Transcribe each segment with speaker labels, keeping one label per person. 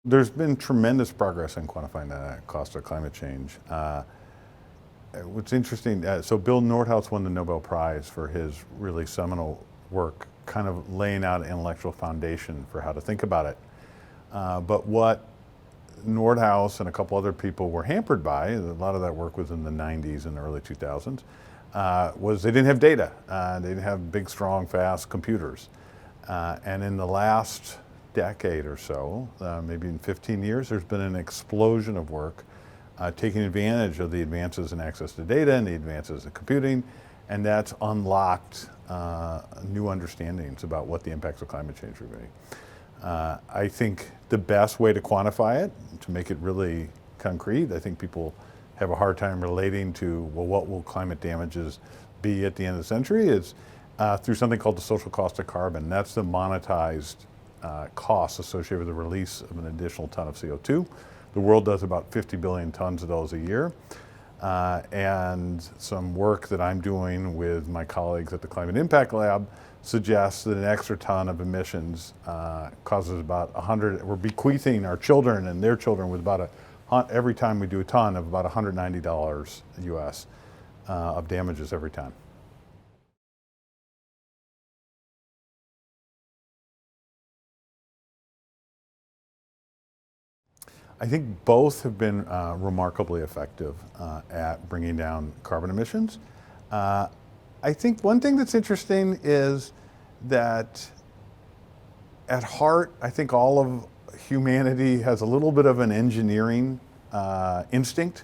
Speaker 1: There's been tremendous progress in quantifying the cost of climate change. What's interesting, so Bill Nordhaus won the Nobel Prize for his really seminal work, kind of laying out an intellectual foundation for how to think about it. But what Nordhaus and a couple other people were hampered by, a lot of that work was in the 90s and early 2000s, was they didn't have data. They didn't have big, strong, fast computers. And in the last decade or so, maybe in 15 years, there's been an explosion of work taking advantage of the advances in access to data and the advances in computing, and that's unlocked new understandings about what the impacts of climate change will be. I think the best way to quantify it, to make it really concrete, I think people have a hard time relating to, well, what will climate damages be at the end of the century, is through something called the social cost of carbon. That's the monetized costs associated with the release of an additional ton of CO2. The world does about 50 billion tons of those a year. And some work that I'm doing with my colleagues at the Climate Impact Lab suggests that an extra ton of emissions causes about 100, we're bequeathing our children and their children with about every time we do a ton of about $190 US of damages every time. I think both have been remarkably effective at bringing down carbon emissions. I think one thing that's interesting is that at heart, I think all of humanity has a little bit of an engineering instinct.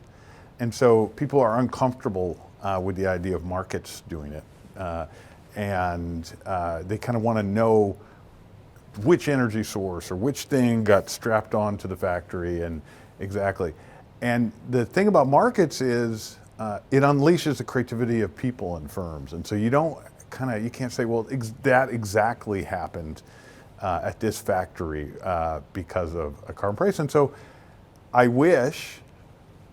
Speaker 1: And so people are uncomfortable with the idea of markets doing it. And they kind of want to know which energy source or which thing got strapped onto the factory, and exactly. And the thing about markets is it unleashes the creativity of people and firms. And so you can't say, well, that exactly happened at this factory because of a carbon price. And so I wish,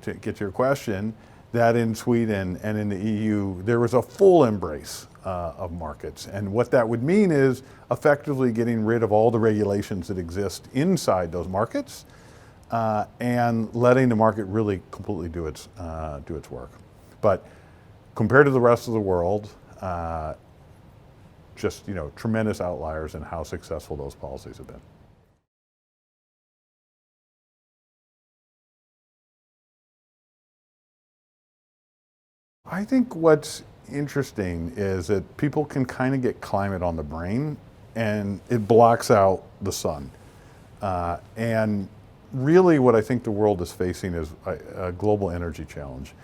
Speaker 1: to get to your question, that in Sweden and in the EU, there was a full embrace of markets. And what that would mean is effectively getting rid of all the regulations that exist inside those markets and letting the market really completely do its work. But compared to the rest of the world, just tremendous outliers in how successful those policies have been. I think what's interesting is that people can kind of get climate on the brain and it blocks out the sun. And really what I think the world is facing is a global energy challenge.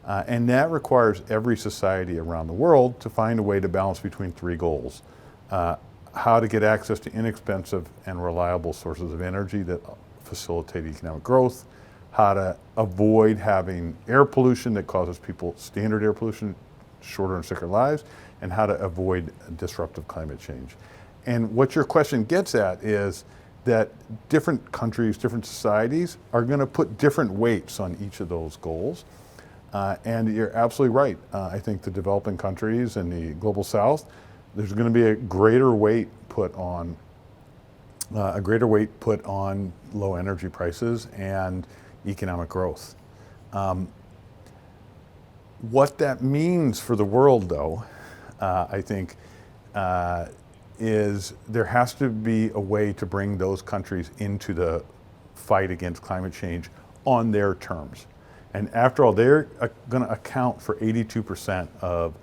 Speaker 1: And that requires every society around the world to find a way to balance between three goals. How to get access to inexpensive and reliable sources of energy that facilitate economic growth, how to avoid having air pollution that causes people standard air pollution, shorter and sicker lives, and how to avoid disruptive climate change. And what your question gets at is that different countries, different societies are going to put different weights on each of those goals. And you're absolutely right. I think the developing countries and the global south, there's going to be a greater weight put on low energy prices and economic growth. What that means for the world, though, I think, is there has to be a way to bring those countries into the fight against climate change on their terms. And after all, they're going to account for 82% of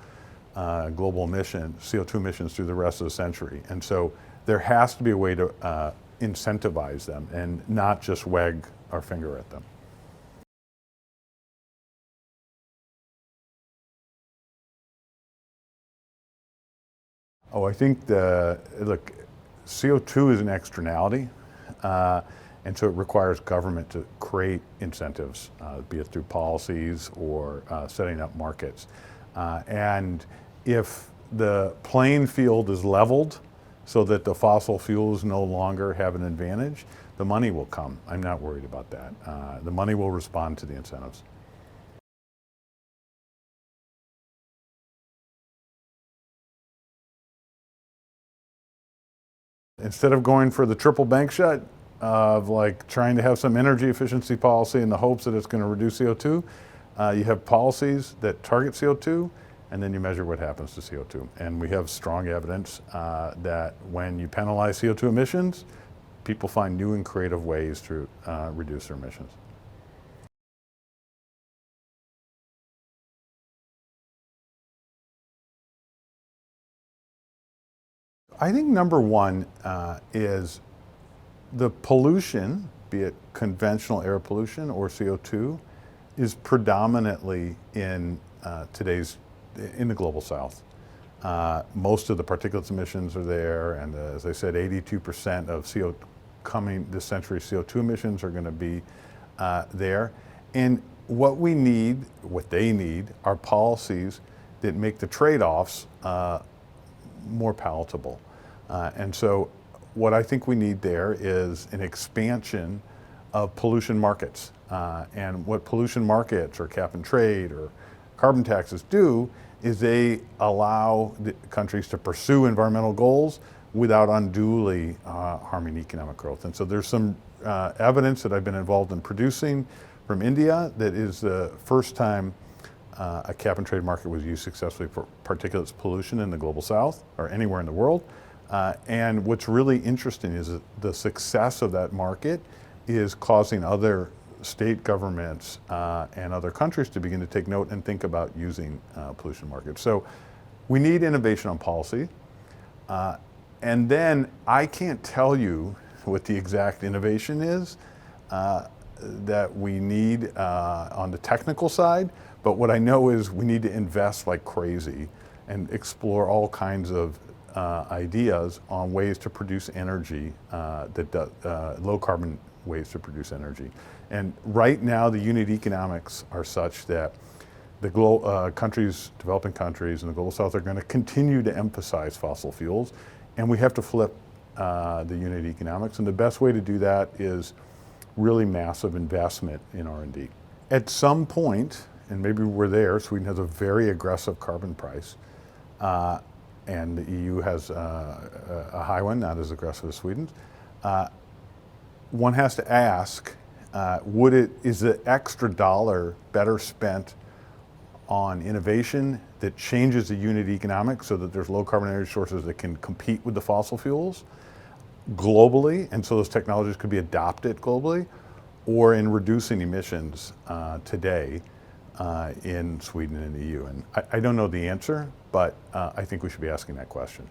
Speaker 1: global CO2 emissions through the rest of the century. And so there has to be a way to incentivize them and not just wag our finger at them. Oh, I think look, CO2 is an externality, and so it requires government to create incentives, be it through policies or setting up markets. And if the playing field is leveled so that the fossil fuels no longer have an advantage, the money will come. I'm not worried about that. The money will respond to the incentives. Instead of going for the triple bank shut, of like trying to have some energy efficiency policy in the hopes that it's going to reduce CO2. You have policies that target CO2, and then you measure what happens to CO2. And we have strong evidence that when you penalize CO2 emissions, people find new and creative ways to reduce their emissions. I think number one is the pollution, be it conventional air pollution or CO2, is predominantly in in the global south. Most of the particulates emissions are there, and as I said, 82% of coming this century CO2 emissions are going to be there. And what they need, are policies that make the trade-offs more palatable. And so what I think we need there is an expansion of pollution markets. And what pollution markets or cap and trade or carbon taxes do is they allow the countries to pursue environmental goals without unduly harming economic growth. And so there's some evidence that I've been involved in producing from India that is the first time a cap and trade market was used successfully for particulates pollution in the global south or anywhere in the world. And what's really interesting is that the success of that market is causing other state governments and other countries to begin to take note and think about using pollution markets. So we need innovation on policy. And then I can't tell you what the exact innovation is that we need on the technical side, but what I know is we need to invest like crazy and explore all kinds of ideas on ways to produce energy, low carbon ways to produce energy. And right now the unit economics are such that the developing countries and the global south are going to continue to emphasize fossil fuels, and we have to flip the unit economics. And the best way to do that is really massive investment in R&D. At some point, and maybe we're there, Sweden has a very aggressive carbon price, and the EU has a high one, not as aggressive as Sweden's. One has to ask, is the extra dollar better spent on innovation that changes the unit economics so that there's low carbon energy sources that can compete with the fossil fuels globally, and so those technologies could be adopted globally, or in reducing emissions today in Sweden and the EU? And I don't know the answer, but I think we should be asking that question.